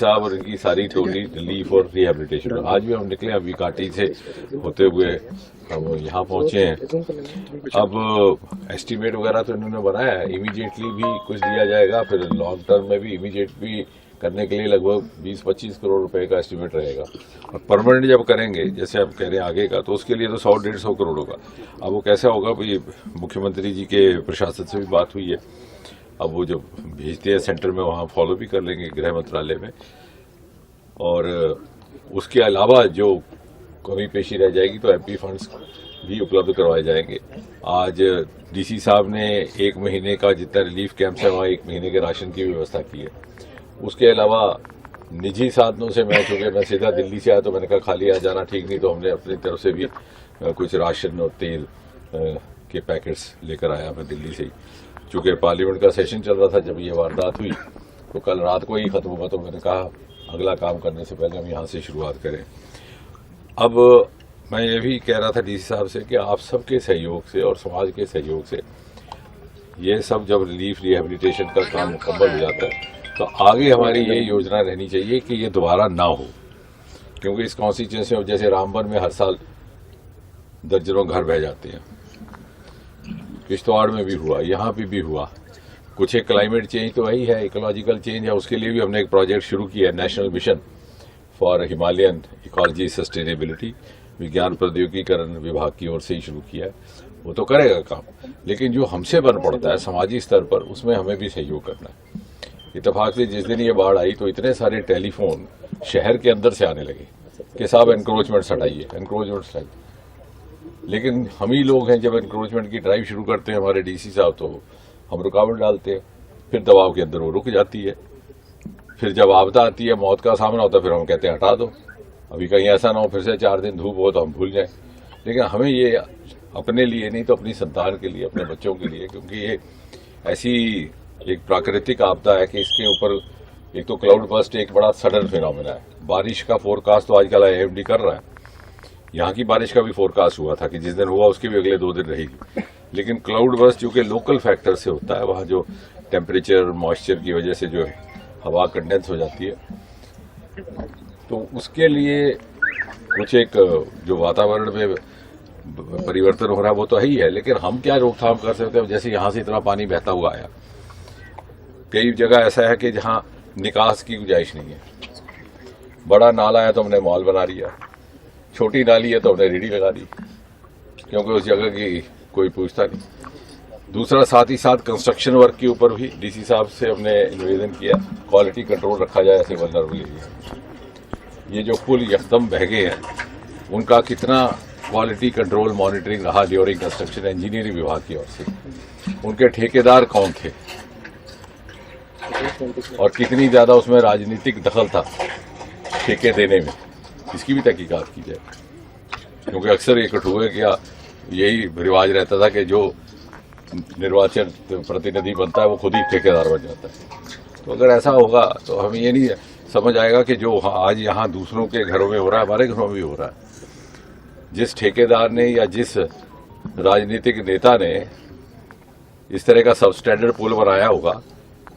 साहब और इनकी सारी टोली दिल्ली फॉर रिहेबिलिटेशन। आज भी हम निकले, अभी काटी से होते हुए हम यहाँ पहुंचे हैं। अब एस्टीमेट वगैरह तो इन्होंने बनाया है, इमीडिएटली भी कुछ दिया जाएगा, फिर लॉन्ग टर्म में भी इमीडिएट भी करने के लिए लगभग 20-25 करोड़ रुपए का एस्टीमेट रहेगा। और परमानेंट जब करेंगे, जैसे आप कह रहे हैं आगे का, तो उसके लिए तो 100-150 करोड़ होगा। अब वो कैसा होगा, भाई मुख्यमंत्री जी के प्रशासन से भी बात हुई है, अब वो जब भेजते हैं सेंटर में वहां फॉलो भी कर लेंगे गृह मंत्रालय में। और उसके अलावा जो कमी पेशी रह जाएगी तो एमपी फंड्स भी उपलब्ध करवाए जाएंगे। आज डीसी साहब ने 1 महीने का जितना रिलीफ कैंप है वहां 1 महीने के राशन की व्यवस्था की है। उसके अलावा निजी साधनों से मैं सीधा दिल्ली से आया तो मैंने कहा खाली आ जाना ठीक नहीं, तो हमने अपनी तरफ से भी कुछ राशन और तेल के पैकेट्स लेकर आया मैं दिल्ली से ही। चूंकि पार्लियामेंट का सेशन चल रहा था जब ये वारदात हुई, तो कल रात को ही खत्म हुआ, तो मैंने कहा अगला काम करने से पहले हम यहाँ से शुरुआत करें। अब मैं ये भी कह रहा था डीसी साहब से कि आप सबके सहयोग से और समाज के सहयोग से ये सब जब रिलीफ रिहेबिलिटेशन का काम मुकम्मल हो जाता है तो आगे हमारी ये योजना रहनी चाहिए कि ये दोबारा ना हो, क्योंकि इस कॉन्स्टिट्यूएंसी में जैसे रामबन में हर साल दर्जनों घर बह जाते हैं, किश्तवाड़ में भी हुआ, यहाँ पे भी हुआ। कुछ एक क्लाइमेट चेंज तो वही है, इकोलॉजिकल चेंज है, उसके लिए भी हमने एक प्रोजेक्ट शुरू किया है, national mission for Himalayan ecology sustainability, विज्ञान प्रौद्योगिकीकरण विभाग की ओर से ही शुरू किया है। वो तो करेगा काम, लेकिन जो हमसे बन पड़ता है सामाजिक स्तर पर, उसमें हमें भी सहयोग करना है। इत्तेफाक से जिस दिन ये बाढ़ आई तो इतने सारे टेलीफोन शहर के अंदर से आने लगे कि साहब एनक्रोचमेंट हटाइए, एनक्रोचमेंट हटाइए। लेकिन हम ही लोग हैं, जब एनक्रोचमेंट की ड्राइव शुरू करते हैं हमारे डीसी साहब, तो हम रुकावट डालते हैं, फिर दबाव के अंदर वो रुक जाती है। फिर जब आपदा आती है, मौत का सामना होता है, फिर हम कहते हैं हटा दो, अभी कहीं ऐसा ना हो फिर से 4 दिन धूप हो तो हम भूल जाएं। लेकिन हमें ये अपने लिए नहीं तो अपनी संतान के लिए, अपने बच्चों के लिए, क्योंकि ये ऐसी एक प्राकृतिक आपदा है कि इसके ऊपर एक तो क्लाउड बर्स्ट एक बड़ा सडन फिनोमेना है। बारिश का फोरकास्ट तो आजकल आईएमडी कर रहा है, यहाँ की बारिश का भी फोरकास्ट हुआ था कि जिस दिन हुआ उसके भी अगले 2 दिन रहेगी। लेकिन क्लाउड बर्स्ट जो कि लोकल फैक्टर से होता है, वहाँ जो टेम्परेचर मॉइस्चर की वजह से जो हवा कंडेंस हो जाती है, तो उसके लिए कुछ एक जो वातावरण में परिवर्तन हो रहा है वो तो है ही है। लेकिन हम क्या रोकथाम कर सकते हैं, जैसे यहाँ से इतना पानी बहता हुआ आया, कई जगह ऐसा है कि जहाँ निकास की गुंजाइश नहीं है। बड़ा नाला है तो हमने मॉल बना लिया, छोटी नाली है तो हमने रेडी लगा दी, क्योंकि उस जगह की कोई पूछता नहीं। दूसरा, साथ ही साथ कंस्ट्रक्शन वर्क के ऊपर भी डीसी साहब से हमने निवेदन किया क्वालिटी कंट्रोल रखा जाए ऐसे वल्नरेबल एरिया। ये जो पुल यकदम बह गए हैं उनका कितना क्वालिटी कंट्रोल मॉनिटरिंग रहा ड्यूरिंग कंस्ट्रक्शन इंजीनियरिंग विभाग की ओर से, उनके ठेकेदार कौन थे और कितनी ज्यादा उसमें राजनीतिक दखल था ठेके देने में, इसकी भी तहकीकात की जाए। क्योंकि अक्सर ये कठुए का यही रिवाज रहता था कि जो निर्वाचन प्रतिनिधि बनता है वो खुद ही ठेकेदार बन जाता है। तो अगर ऐसा होगा तो हमें ये नहीं समझ आएगा कि जो आज यहाँ दूसरों के घरों में हो रहा है हमारे घरों में भी हो रहा है। जिस ठेकेदार ने या जिस राजनीतिक नेता ने इस तरह का सब स्टैंडर्ड पुल बनाया होगा,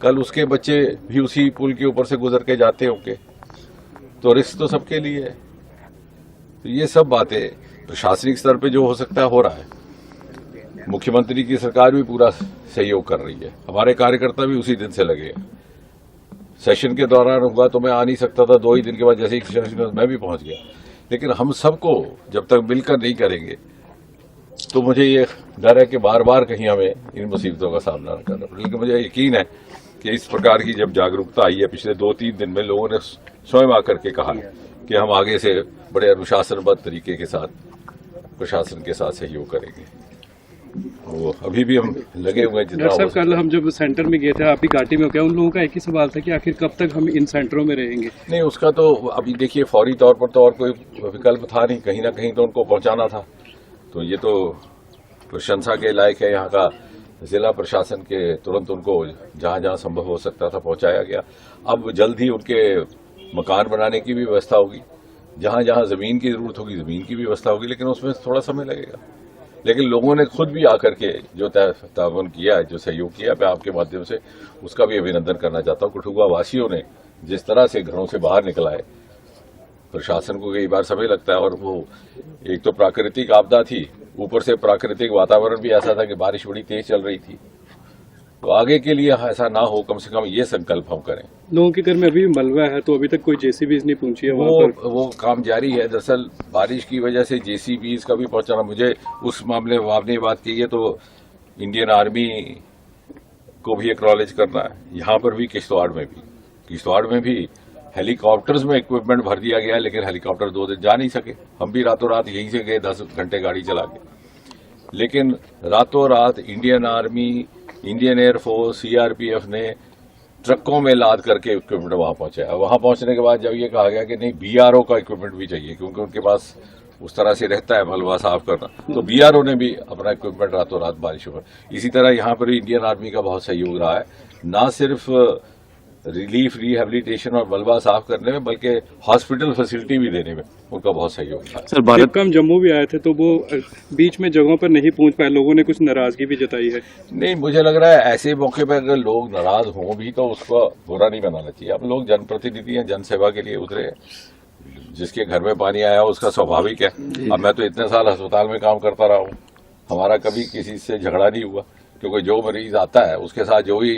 कल उसके बच्चे भी उसी पुल के ऊपर से गुजर के जाते होंगे, तो रिस्क तो सबके लिए है। तो ये सब बातें प्रशासनिक स्तर पे जो हो सकता है हो रहा है। मुख्यमंत्री की सरकार भी पूरा सहयोग कर रही है, हमारे कार्यकर्ता भी उसी दिन से लगे हैं। सेशन के दौरान हुआ तो मैं आ नहीं सकता था, 2 ही दिन के बाद जैसे ही सेशन मैं भी पहुंच गया। लेकिन हम सबको जब तक मिलकर नहीं करेंगे तो मुझे ये डर है कि बार बार कहीं हमें इन मुसीबतों का सामना न करना पड़े। लेकिन मुझे यकीन है कि इस प्रकार की जब जागरूकता आई है पिछले 2-3 दिन में, लोगों ने स्वयं आकर के कहा कि हम आगे से बड़े अनुशासनबद्ध तरीके के साथ प्रशासन के साथ सहयोग करेंगे। वो अभी भी हम लगे हुए हैं जितना। डॉक्टर साहब, कल हम जब सेंटर में गए थे, आप ही घाटी में, क्या उन लोगों का एक ही सवाल था कि आखिर कब तक हम इन सेंटरों में रहेंगे? नहीं, उसका तो अभी देखिए फौरी तौर पर तो और कोई विकल्प था नहीं, कहीं ना कहीं तो उनको पहुंचाना था। तो ये तो प्रशंसा के लायक है यहाँ का जिला प्रशासन के, तुरंत उनको जहां जहां संभव हो सकता था पहुंचाया गया। अब जल्द ही उनके मकान बनाने की भी व्यवस्था होगी, जहां जहां जमीन की जरूरत होगी जमीन की भी व्यवस्था होगी, लेकिन उसमें थोड़ा समय लगेगा। लेकिन लोगों ने खुद भी आकर के जो ताउन किया है, जो सहयोग किया, मैं आपके माध्यम से उसका भी अभिनंदन करना चाहता हूँ। कठुआ वासियों ने जिस तरह से घरों से बाहर निकला है, प्रशासन को कई बार समय लगता है। और वो एक तो प्राकृतिक आपदा थी, ऊपर से प्राकृतिक वातावरण भी ऐसा था कि बारिश बड़ी तेज चल रही थी। तो आगे के लिए ऐसा ना हो, कम से कम ये संकल्प हम करें। लोगों के घर में अभी भी मलबा है, तो अभी तक कोई जेसीबीज नहीं पहुंची है वहाँ पर। वो काम जारी है। दरअसल बारिश की वजह से जेसीबीज का भी पहुंचाना, मुझे उस मामले में आपने बात की है तो इंडियन आर्मी को भी एक्नॉलेज करना है। यहाँ पर भी किश्तवाड़ में भी हेलीकॉप्टर्स में इक्विपमेंट भर दिया गया, लेकिन हेलीकॉप्टर 2 दिन जा नहीं सके। हम भी रातों रात यहीं से गए 10 घंटे गाड़ी चला के, लेकिन रातों रात Indian army, Indian air force, CRPF ने ट्रकों में लाद करके इक्विपमेंट वहां पहुंचाया। वहां पहुंचने के बाद जब ये कहा गया कि नहीं, बीआरओ का इक्विपमेंट भी चाहिए, क्योंकि उनके पास उस तरह से रहता है मलबा साफ करना, तो बीआरओ ने भी अपना इक्विपमेंट रातों रात बारिशों में। इसी तरह यहाँ पर भी इंडियन आर्मी का बहुत सहयोग रहा है, न सिर्फ रिलीफ, रिहेबिलिटेशन और मलबा साफ करने में, बल्कि हॉस्पिटल फैसिलिटी भी देने में उनका बहुत सहयोग रहा है। सर, भारत का हम जम्मू भी आए थे तो वो बीच में जगहों पर नहीं पहुंच पाए, लोगों ने कुछ नाराजगी भी जताई है। नहीं, मुझे लग रहा है ऐसे मौके पर अगर लोग नाराज हों भी तो उसको बुरा नहीं बनाना चाहिए। अब लोग जनप्रतिनिधि हैं, जनसेवा के लिए उतरे हैं। जिसके घर में पानी आया उसका स्वाभाविक है। अब मैं तो इतने साल अस्पताल में काम करता रहा हूँ, हमारा कभी किसी से झगड़ा नहीं हुआ, क्योंकि जो मरीज आता है उसके साथ जो भी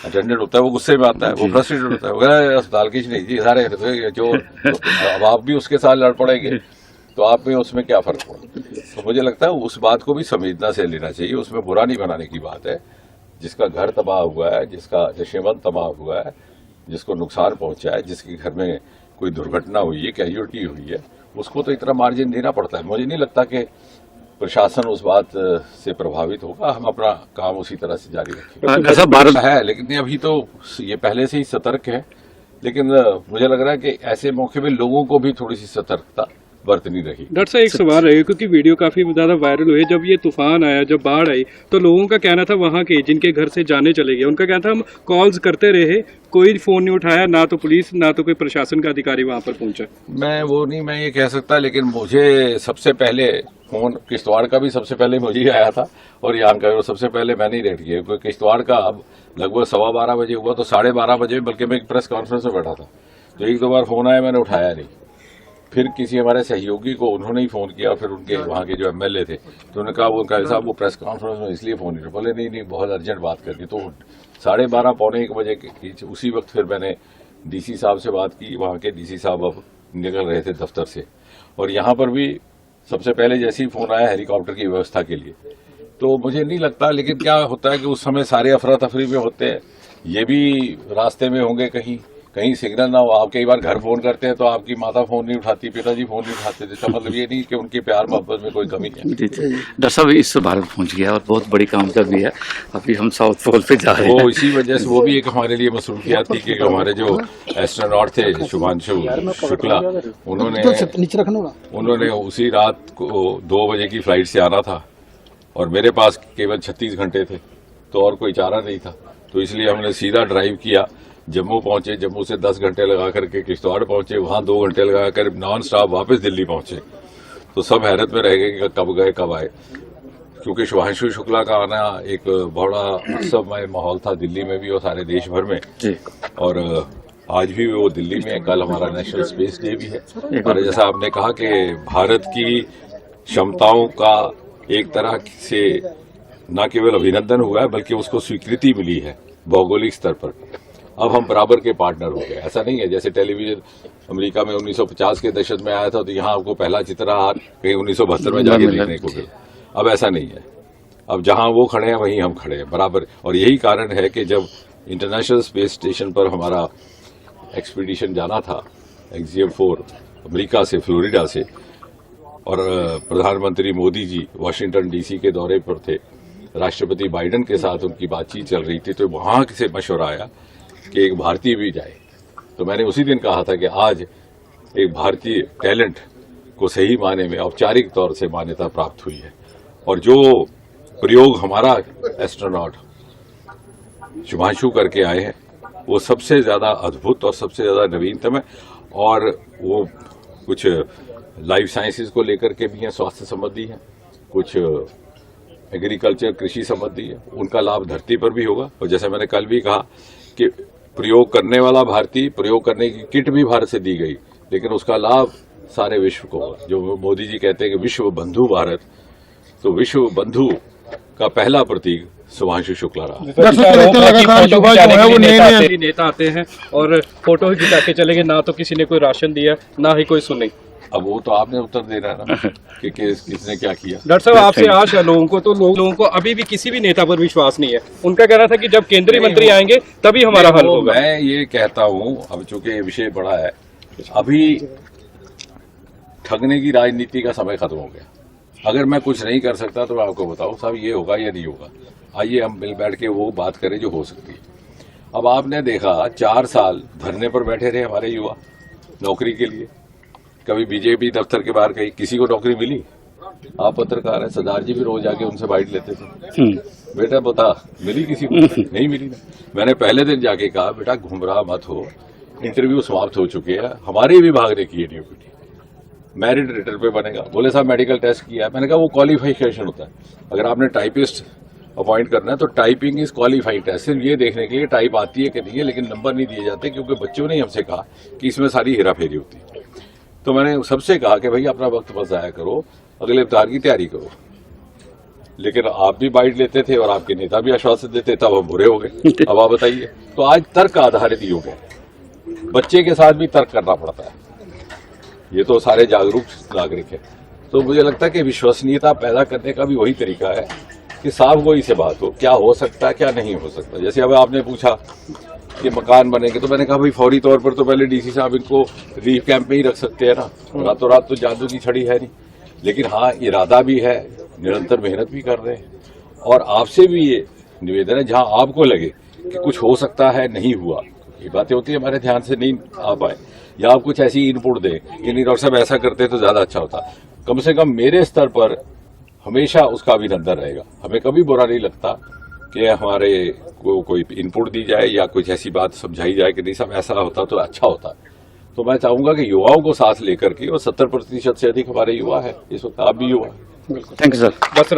अटेंडेंट होता है वो गुस्से में आता है, वो फ्रस्ट्रेटेड होता है वगैरह। अस्पताल की नहीं जी सारे जो, अब आप भी उसके साथ लड़ पड़ेंगे तो आप में उसमें क्या फर्क पड़ा। तो मुझे लगता है उस बात को भी संवेदना से लेना चाहिए, उसमें बुरा नहीं बनाने की बात है। जिसका घर तबाह हुआ है, जिसका नशेबंद तबाह हुआ है, जिसको नुकसान पहुंचा है, जिसके घर में कोई दुर्घटना हुई है, कैजुअल्टी हुई है, उसको तो इतना मार्जिन देना पड़ता है। मुझे नहीं लगता कि प्रशासन उस बात से प्रभावित होगा। हम अपना काम उसी तरह से जारी रखेंगे। ऐसा भारत है, लेकिन अभी तो ये पहले से ही सतर्क है, लेकिन मुझे लग रहा है कि ऐसे मौके पे लोगों को भी थोड़ी सी सतर्कता बरतनी रही। डॉक्टर साहब, एक सवाल रहेगा, क्योंकि वीडियो काफी ज्यादा वायरल हुई। जब ये तूफान आया, जब बाढ़ आई, तो लोगों का कहना था, वहां के जिनके घर से जाने चले गए, उनका कहना था हम कॉल्स करते रहे, कोई फोन नहीं उठाया, ना तो पुलिस ना तो कोई प्रशासन का अधिकारी वहां पर पहुंचा। मैं ये कह सकता, लेकिन मुझे सबसे पहले फोन किश्तवाड़ का भी सबसे पहले मुझे ही आया था, और यहाँ का सबसे पहले मैंने ही रेड किया, क्योंकि किश्तवाड़ का अब लगभग 12:15 बजे हुआ, तो 12:30 बजे बल्कि मैं एक प्रेस कॉन्फ्रेंस में बैठा था, तो 1-2 बार फोन आया, मैंने उठाया नहीं। फिर किसी हमारे सहयोगी को उन्होंने ही फोन किया, फिर उनके वहाँ के जो एमएलए थे तो उन्होंने कहा, वो कहा साहब वो प्रेस कॉन्फ्रेंस में इसलिए फोन नहीं, बोले नहीं बहुत अर्जेंट बात करके। तो 12:30 पौने 1 बजे उसी वक्त फिर मैंने डीसी साहब से बात की। वहाँ के डीसी साहब अब निकल रहे थे दफ्तर से, और यहाँ पर भी सबसे पहले जैसे ही फोन आया हेलीकॉप्टर की व्यवस्था के लिए, तो मुझे नहीं लगता, लेकिन क्या होता है कि उस समय सारे अफरा तफरी में होते हैं, ये भी रास्ते में होंगे, कहीं सिग्नल ना हो। आप कई बार घर फोन करते हैं तो आपकी माता फोन नहीं उठाती, पिताजी फोन नहीं उठाते, इसका मतलब ये नहीं कि उनके प्यार मोहब्बत में कोई कमी है। डॉक्टर साहब, इस भारत पहुंच गया और बहुत बड़ी कामयाबी भी है। अभी हम साउथ पोल पे जा रहे हैं। वो इसी वजह से वो भी एक हमारे लिए मसरूफियात थी कि हमारे जो एस्ट्रोनॉट थे शुभांशु शुक्ला, उन्होंने उसी रात को 2 बजे की फ्लाइट से आना था, और मेरे पास केवल 36 घंटे थे, तो और कोई चारा नहीं था। तो इसलिए हमने सीधा ड्राइव किया, जम्मू पहुंचे, जम्मू से 10 घंटे लगा करके किश्तवाड़ पहुंचे, वहां 2 घंटे लगा कर नॉन स्टॉप वापस दिल्ली पहुंचे। तो सब हैरत में रह गए कि कब गए कब आए, क्योंकि शुभांशु शुक्ला का आना एक बड़ा उत्सवमय माहौल था दिल्ली में भी और सारे देश भर में। और आज भी वो दिल्ली में, कल हमारा नेशनल स्पेस डे भी है। और जैसा आपने कहा कि भारत की क्षमताओं का एक तरह से न केवल अभिनंदन हुआ है, बल्कि उसको स्वीकृति मिली है भौगोलिक स्तर पर। अब हम बराबर के पार्टनर हो गए। ऐसा नहीं है जैसे टेलीविजन अमेरिका में 1950 के दशक में आया था, तो यहाँ आपको पहला चित्रहार कहीं 1972 में जाके देखने को मिला। अब ऐसा नहीं है, अब जहां वो खड़े हैं वहीं हम खड़े हैं बराबर। और यही कारण है कि जब इंटरनेशनल स्पेस स्टेशन पर हमारा एक्सपीडिशन जाना था, एक्सियम 4 अमेरिका से, फ्लोरिडा से, और प्रधानमंत्री मोदी जी वाशिंगटन डीसी के दौरे पर थे, राष्ट्रपति बाइडेन के साथ उनकी बातचीत चल रही थी, तो वहां से मशवरा आया कि एक भारतीय भी जाए। तो मैंने उसी दिन कहा था कि आज एक भारतीय टैलेंट को सही माने में औपचारिक तौर से मान्यता प्राप्त हुई है, और जो प्रयोग हमारा एस्ट्रोनॉट शुभांशु करके आए हैं वो सबसे ज्यादा अद्भुत और सबसे ज्यादा नवीनतम है। और वो कुछ लाइफ साइंसेज को लेकर के भी हैं, स्वास्थ्य संबंधी हैं, कुछ एग्रीकल्चर कृषि संबंधी है, उनका लाभ धरती पर भी होगा। और जैसे मैंने कल भी कहा कि प्रयोग करने वाला भारतीय, प्रयोग करने की किट भी भारत से दी गई, लेकिन उसका लाभ सारे विश्व को। जो मोदी जी कहते हैं कि विश्व बंधु भारत, तो विश्व बंधु का पहला प्रतीक शुभांशु शुक्ला रहा। नेता आते हैं और फोटो ही खिंचा के चले गए, ना तो किसी ने कोई राशन दिया, ना ही कोई सुनी। अब वो तो आपने उत्तर देना है ना कि किसने क्या किया। डॉक्टर साहब, आपसे आश है लोगों को, तो लोगों को अभी भी किसी भी नेता पर विश्वास नहीं है। उनका कहना था कि जब केंद्रीय मंत्री आएंगे तभी हमारा हल होगा। मैं ये कहता हूँ, अब चूंकि ये विषय बड़ा है, अभी ठगने की राजनीति का समय खत्म हो गया। अगर मैं कुछ नहीं कर सकता तो मैं आपको बताऊं साहब ये होगा या नहीं होगा, आइए हम मिल बैठ के वो बात करें जो हो सकती है। अब आपने देखा 4 साल धरने पर बैठे रहे हमारे युवा नौकरी के लिए, कभी बीजेपी दफ्तर के बाहर कहीं किसी को नौकरी मिली? आप पत्रकार हैं, सरदार जी भी रोज आके उनसे बाइट लेते थे, बेटा बता मिली किसी को? नहीं मिली ना। मैंने पहले दिन जाके कहा बेटा घुमराह मत हो, इंटरव्यू समाप्त हो चुके हैं, हमारे विभाग ने की है ड्यूटी, मेरिट रिटर्न पे बनेगा। बोले साहब मेडिकल टेस्ट किया है। मैंने कहा वो क्वालिफिकेशन होता है, अगर आपने टाइपिस्ट अपॉइंट करना है तो टाइपिंग इज क्वालिफाइड टेस्ट, सिर्फ ये देखने के लिए टाइप आती है कि नहीं है, लेकिन नंबर नहीं दिए जाते, क्योंकि बच्चों ने हमसे कहा कि इसमें सारी हेराफेरी होती है। तो मैंने सबसे कहा कि भाई अपना वक्त मत जाया करो, अगले अवतार की तैयारी करो। लेकिन आप भी बाइट लेते थे और आपके नेता भी आश्वासन देते, तब हम बुरे हो गए। अब आप बताइए, तो आज तर्क आधारित युग है, बच्चे के साथ भी तर्क करना पड़ता है। ये तो सारे जागरूक नागरिक है। तो मुझे लगता है कि विश्वसनीयता पैदा करने का भी वही तरीका है कि साफ गोई से बात हो, क्या हो सकता है क्या नहीं हो सकता। जैसे अब आपने पूछा कि मकान बनेंगे, तो मैंने कहा भाई फौरी तौर पर तो पहले डीसी साहब इनको रिलीफ कैंप में ही रख सकते हैं ना, रातों रात तो जादू की छड़ी है नहीं। लेकिन हाँ, इरादा भी है, निरंतर मेहनत भी कर रहे हैं। और आपसे भी ये निवेदन है, जहां आपको लगे कि कुछ हो सकता है नहीं हुआ, ये बातें होती है हमारे ध्यान से नहीं आ पाए, या आप कुछ ऐसी इनपुट दें कि नहीं डॉक्टर साहब ऐसा करते तो ज्यादा अच्छा होता, कम से कम मेरे स्तर पर हमेशा उसका अभिनंदन रहेगा। हमें कभी बुरा नहीं लगता कि हमारे को कोई इनपुट दी जाए या कुछ ऐसी बात समझाई जाए कि नहीं साहब ऐसा होता तो अच्छा होता। तो मैं चाहूंगा कि युवाओं को साथ लेकर के, और 70% से अधिक हमारे युवा है इस वक्त, आप भी युवा। Thank you sir. बस